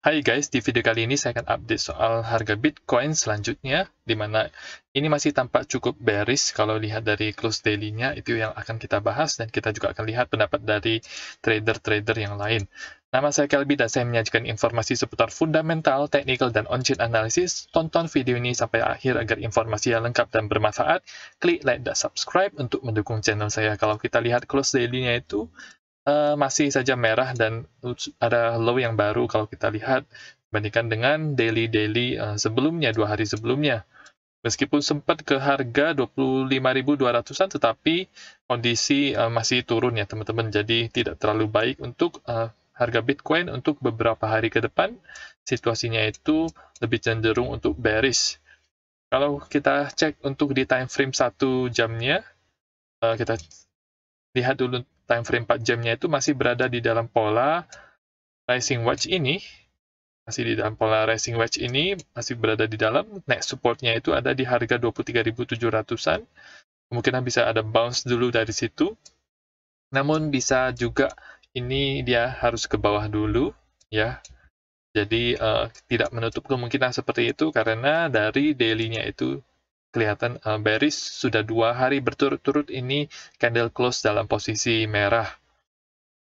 Hai guys, di video kali ini saya akan update soal harga Bitcoin selanjutnya, di mana ini masih tampak cukup bearish kalau lihat dari close daily-nya, itu yang akan kita bahas, dan kita juga akan lihat pendapat dari trader-trader yang lain. Nama saya Kelby dan saya menyajikan informasi seputar fundamental, technical, dan on-chain analysis. Tonton video ini sampai akhir agar informasi yang lengkap dan bermanfaat. Klik like dan subscribe untuk mendukung channel saya. Kalau kita lihat close daily-nya itu, masih saja merah dan ada low yang baru kalau kita lihat dibandingkan dengan daily sebelumnya, 2 hari sebelumnya. Meskipun sempat ke harga 25.200-an, tetapi kondisi masih turun ya teman-teman, jadi tidak terlalu baik untuk harga Bitcoin untuk beberapa hari ke depan. Situasinya itu lebih cenderung untuk bearish. Kalau kita cek untuk di time frame 1 jamnya, kita lihat dulu time frame 4 jamnya itu masih berada di dalam pola rising wedge ini, masih berada di dalam. Next supportnya itu ada di harga 23.700-an. Kemungkinan bisa ada bounce dulu dari situ. Namun bisa juga ini dia harus ke bawah dulu ya. Jadi tidak menutup kemungkinan seperti itu karena dari daily-nya itu kelihatan bearish. Sudah 2 hari berturut-turut ini candle close dalam posisi merah.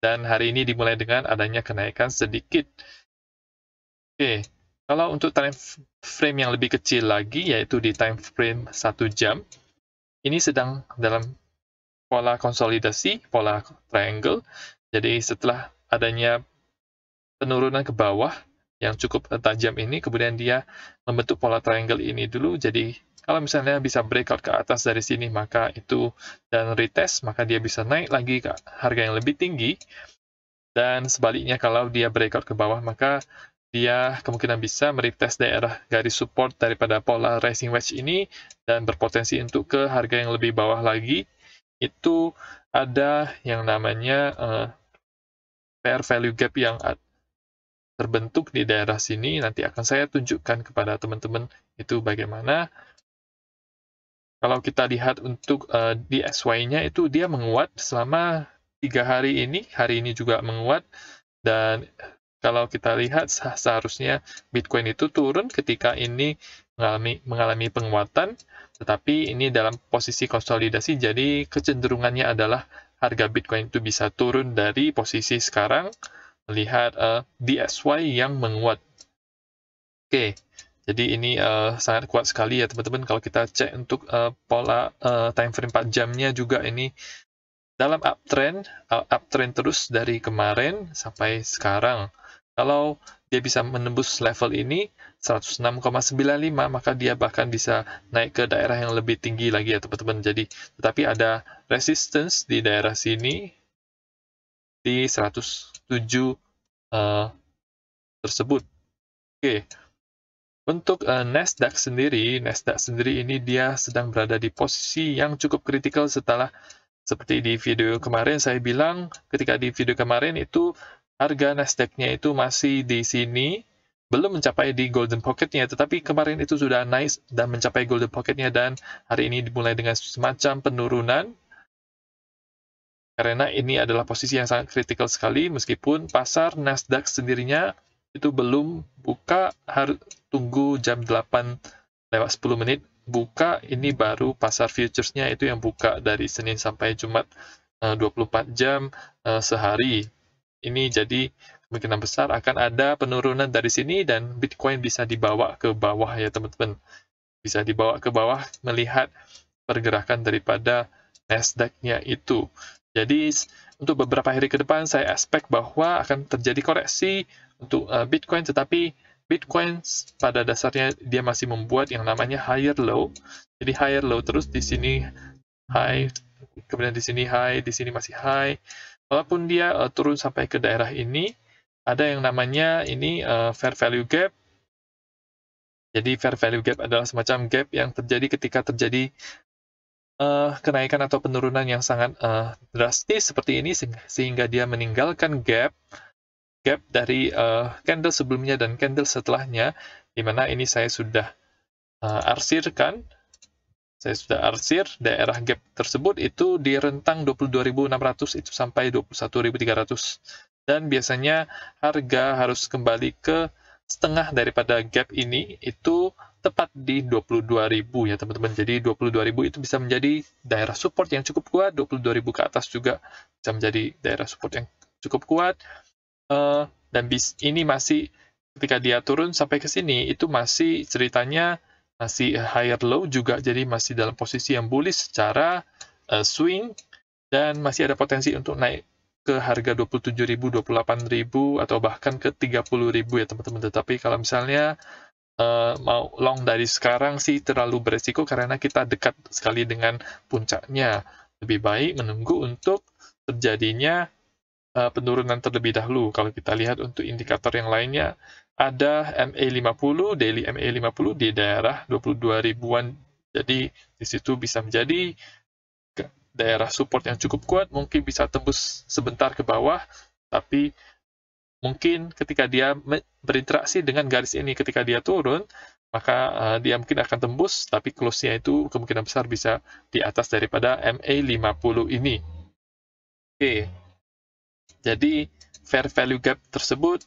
Dan hari ini dimulai dengan adanya kenaikan sedikit. Oke, kalau untuk time frame yang lebih kecil lagi, yaitu di time frame 1 jam, ini sedang dalam pola konsolidasi, pola triangle. Jadi setelah adanya penurunan ke bawah yang cukup tajam ini, kemudian dia membentuk pola triangle ini dulu. Jadi kalau misalnya bisa breakout ke atas dari sini, maka itu dan retest, maka dia bisa naik lagi ke harga yang lebih tinggi. Dan sebaliknya kalau dia breakout ke bawah, maka dia kemungkinan bisa meretest daerah garis support daripada pola rising wedge ini dan berpotensi untuk ke harga yang lebih bawah lagi. Itu ada yang namanya fair value gap yang terbentuk di daerah sini. Nanti akan saya tunjukkan kepada teman-teman itu bagaimana. Kalau kita lihat untuk di SY-nya itu dia menguat selama 3 hari ini juga menguat. Dan kalau kita lihat seharusnya Bitcoin itu turun ketika ini mengalami penguatan, tetapi ini dalam posisi konsolidasi, jadi kecenderungannya adalah harga Bitcoin itu bisa turun dari posisi sekarang, melihat DXY yang menguat. Oke, jadi ini sangat kuat sekali ya teman-teman. Kalau kita cek untuk pola time frame 4 jamnya juga ini dalam uptrend terus dari kemarin sampai sekarang. Kalau dia bisa menembus level ini 106,95, maka dia bahkan bisa naik ke daerah yang lebih tinggi lagi ya teman-teman. Jadi tetapi ada resistance di daerah sini di 107 tersebut. Oke. Untuk Nasdaq sendiri ini dia sedang berada di posisi yang cukup kritikal setelah seperti di video kemarin saya bilang, ketika di video kemarin itu harga Nasdaq-nya itu masih di sini, belum mencapai di golden pocket-nya, tetapi kemarin itu sudah naik dan mencapai golden pocket-nya, dan hari ini dimulai dengan semacam penurunan, karena ini adalah posisi yang sangat kritikal sekali, meskipun pasar Nasdaq sendirinya itu belum buka, harus tunggu jam 8:10 buka, ini baru pasar futuresnya itu yang buka dari Senin sampai Jumat 24 jam sehari. Ini jadi kemungkinan besar akan ada penurunan dari sini dan Bitcoin bisa dibawa ke bawah ya teman-teman. Bisa dibawa ke bawah melihat pergerakan daripada Nasdaq-nya itu. Jadi untuk beberapa hari ke depan saya expect bahwa akan terjadi koreksi untuk Bitcoin, tetapi Bitcoin pada dasarnya dia masih membuat yang namanya higher low. Jadi higher low terus, di sini high, kemudian di sini high, di sini masih high. Walaupun dia turun sampai ke daerah ini, ada yang namanya ini fair value gap. Jadi fair value gap adalah semacam gap yang terjadi ketika terjadi kenaikan atau penurunan yang sangat drastis seperti ini, sehingga dia meninggalkan gap dari candle sebelumnya dan candle setelahnya, di mana ini saya sudah arsirkan. Saya sudah arsir daerah gap tersebut itu di rentang 22.600 itu sampai 21.300. dan biasanya harga harus kembali ke setengah daripada gap ini, itu tepat di 22.000 ya teman-teman. Jadi 22.000 itu bisa menjadi daerah support yang cukup kuat, 22.000 ke atas juga bisa menjadi daerah support yang cukup kuat. Dan ini masih ketika dia turun sampai ke sini, itu masih ceritanya masih higher low juga, jadi masih dalam posisi yang bullish secara swing, dan masih ada potensi untuk naik ke harga 27.000, 28.000, atau bahkan ke 30.000 ya teman-teman. Tetapi kalau misalnya mau long dari sekarang sih terlalu beresiko karena kita dekat sekali dengan puncaknya. Lebih baik menunggu untuk terjadinya penurunan terlebih dahulu. Kalau kita lihat untuk indikator yang lainnya, ada MA50, daily MA50 di daerah 22.000-an. Jadi di situ bisa menjadi daerah support yang cukup kuat, mungkin bisa tembus sebentar ke bawah, tapi mungkin ketika dia berinteraksi dengan garis ini, ketika dia turun, maka dia mungkin akan tembus, tapi close-nya itu kemungkinan besar bisa di atas daripada MA50 ini. Oke, jadi fair value gap tersebut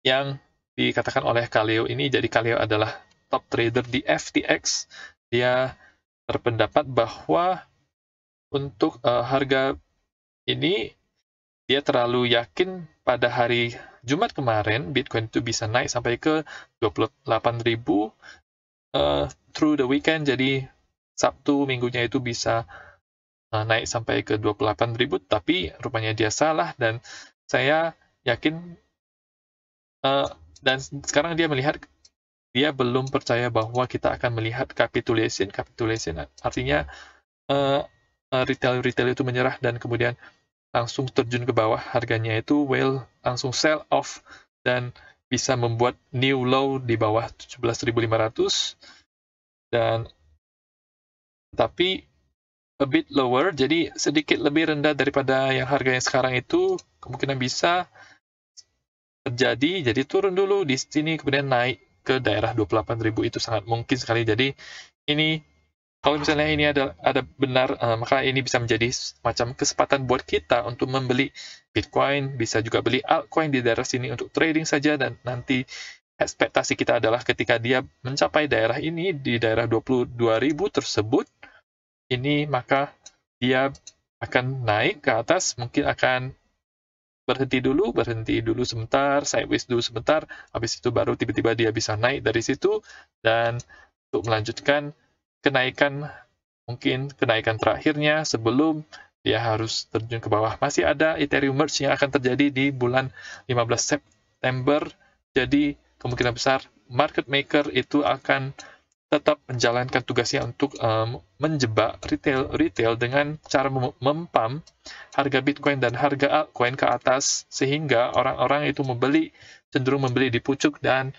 yang dikatakan oleh Kaleo ini, jadi Kaleo adalah top trader di FTX, dia berpendapat bahwa untuk harga ini dia terlalu yakin pada hari Jumat kemarin Bitcoin itu bisa naik sampai ke 28.000 through the weekend, jadi Sabtu minggunya itu bisa naik sampai ke 28.000, tapi rupanya dia salah, dan saya yakin dan sekarang dia melihat, dia belum percaya bahwa kita akan melihat capitulation artinya retail itu menyerah dan kemudian langsung terjun ke bawah, harganya itu langsung sell off dan bisa membuat new low di bawah 17.500, dan tapi a bit lower, jadi sedikit lebih rendah daripada yang harganya sekarang itu kemungkinan bisa terjadi. Jadi turun dulu di sini kemudian naik ke daerah 28.000, itu sangat mungkin sekali. Jadi ini kalau misalnya ini ada benar, maka ini bisa menjadi macam kesempatan buat kita untuk membeli Bitcoin, bisa juga beli altcoin di daerah sini untuk trading saja, dan nanti ekspektasi kita adalah ketika dia mencapai daerah ini, di daerah 22.000 tersebut, ini maka dia akan naik ke atas, mungkin akan berhenti dulu sebentar, sideways dulu sebentar, habis itu baru tiba-tiba dia bisa naik dari situ, dan untuk melanjutkan kenaikan, mungkin kenaikan terakhirnya sebelum dia harus terjun ke bawah. Masih ada Ethereum Merge yang akan terjadi di bulan 15 September, jadi kemungkinan besar market maker itu akan tetap menjalankan tugasnya untuk menjebak retail dengan cara mempam harga Bitcoin dan harga altcoin ke atas, sehingga orang-orang itu cenderung membeli di pucuk, dan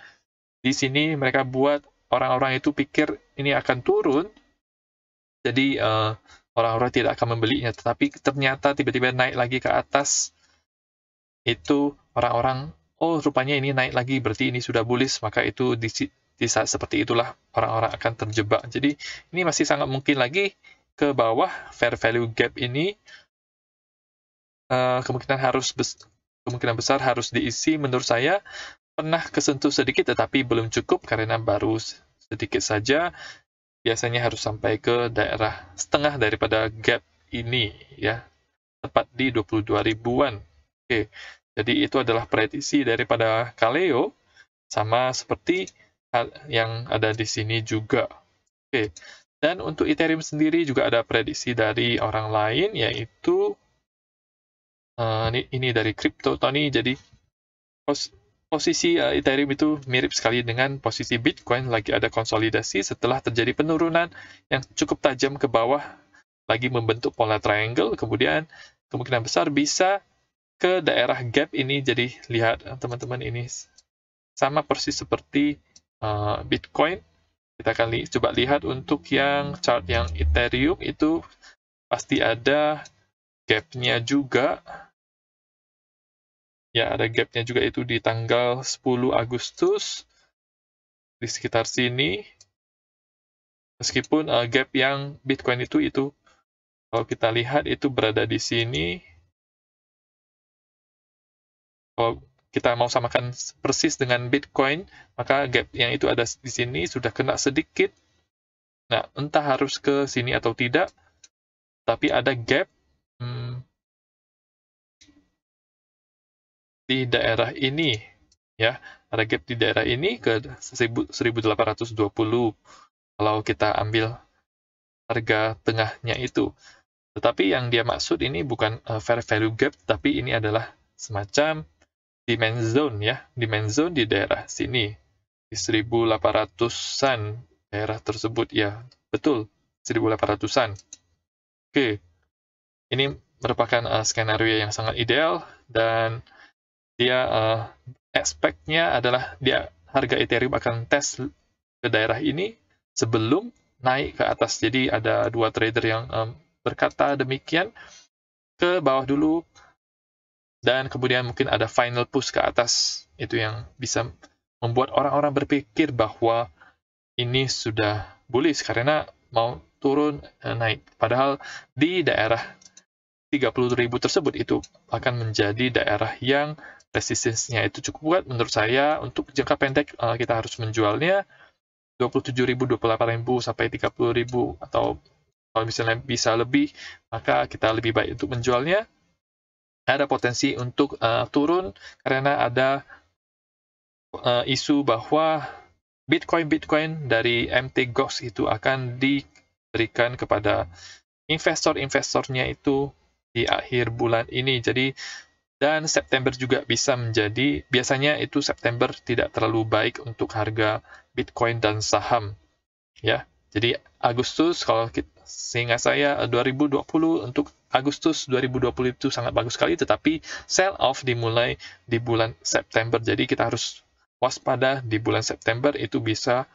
di sini mereka buat orang-orang itu pikir ini akan turun, jadi orang-orang tidak akan membelinya, tetapi ternyata tiba-tiba naik lagi ke atas, itu orang-orang, oh rupanya ini naik lagi, berarti ini sudah bullish, maka itu di saat seperti itulah orang-orang akan terjebak. Jadi ini masih sangat mungkin lagi ke bawah fair value gap ini, kemungkinan besar harus diisi. Menurut saya pernah kesentuh sedikit tetapi belum cukup karena baru sedikit saja, biasanya harus sampai ke daerah setengah daripada gap ini ya, tepat di 22.000-an. Oke, jadi itu adalah prediksi daripada Kaleo, sama seperti yang ada di sini juga. Oke, dan untuk Ethereum sendiri juga ada prediksi dari orang lain, yaitu ini dari Crypto Tony. Jadi posisi Ethereum itu mirip sekali dengan posisi Bitcoin, lagi ada konsolidasi setelah terjadi penurunan yang cukup tajam ke bawah, lagi membentuk pola triangle, kemudian kemungkinan besar bisa ke daerah gap ini. Jadi lihat teman-teman, ini sama persis seperti Bitcoin. Kita akan coba lihat untuk yang chart yang Ethereum, itu pasti ada gap-nya juga. Ya, ada gap-nya juga, itu di tanggal 10 Agustus, di sekitar sini. Meskipun gap yang Bitcoin itu kalau kita lihat itu berada di sini, Kalau kita mau samakan persis dengan Bitcoin, maka gap yang itu ada di sini sudah kena sedikit. Nah, entah harus ke sini atau tidak, tapi ada gap di daerah ini, ya. Ada gap di daerah ini ke 1820 kalau kita ambil harga tengahnya itu. Tetapi yang dia maksud ini bukan fair value gap, tapi ini adalah semacam demand zone, ya. Demand zone di daerah sini, di 1800-an daerah tersebut, ya. Betul, 1800-an. Oke, ini merupakan skenario yang sangat ideal, dan dia expect-nya adalah harga Ethereum akan tes ke daerah ini sebelum naik ke atas. Jadi ada dua trader yang berkata demikian, ke bawah dulu, dan kemudian mungkin ada final push ke atas. Itu yang bisa membuat orang-orang berpikir bahwa ini sudah bullish karena mau turun naik. Padahal di daerah 30.000 tersebut itu akan menjadi daerah yang resistance-nya itu cukup kuat menurut saya. Untuk jangka pendek kita harus menjualnya 27.000, 28.000 sampai 30.000, atau kalau misalnya bisa lebih, maka kita lebih baik untuk menjualnya. Ada potensi untuk turun karena ada isu bahwa Bitcoin dari Mt. Gox itu akan diberikan kepada investor-investornya itu di akhir bulan ini. Jadi, dan September juga bisa menjadi, biasanya itu September tidak terlalu baik untuk harga Bitcoin dan saham, ya. Jadi Agustus, kalau seingat saya 2020, untuk Agustus 2020 itu sangat bagus sekali, tetapi sell off dimulai di bulan September. Jadi kita harus waspada di bulan September, itu bisa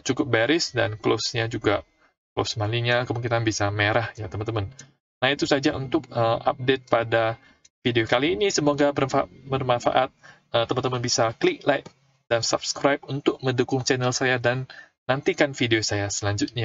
cukup bearish, dan close-nya juga, close money-nya kemungkinan bisa merah, ya teman-teman. Nah, itu saja untuk update pada video kali ini. Semoga bermanfaat. Teman-teman bisa klik like dan subscribe untuk mendukung channel saya, dan nantikan video saya selanjutnya.